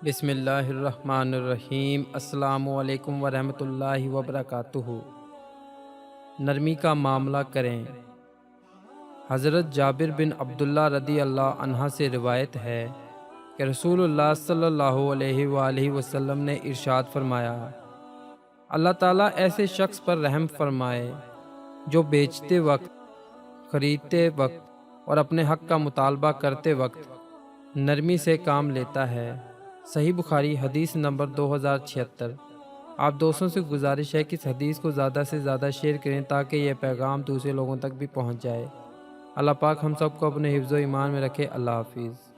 بسم اللہ الرحمن الرحیم۔ السلام علیکم ورحمۃ اللہ وبرکاتہ۔ نرمی کا معاملہ کریں۔ حضرت جابر بن عبداللہ رضی اللہ عنہ سے روایت ہے کہ رسول اللہ صلی اللہ علیہ وآلہ وسلم نے ارشاد فرمایا، اللہ تعالیٰ ایسے شخص پر رحم فرمائے جو بیچتے وقت، خریدتے وقت اور اپنے حق کا مطالبہ کرتے وقت نرمی سے کام لیتا ہے۔ صحیح بخاری حدیث نمبر 2076۔ آپ دوستوں سے گزارش ہے کہ اس حدیث کو زیادہ سے زیادہ شیئر کریں تاکہ یہ پیغام دوسرے لوگوں تک بھی پہنچ جائے۔ اللہ پاک ہم سب کو اپنے حفظ و ایمان میں رکھے۔ اللہ حافظ۔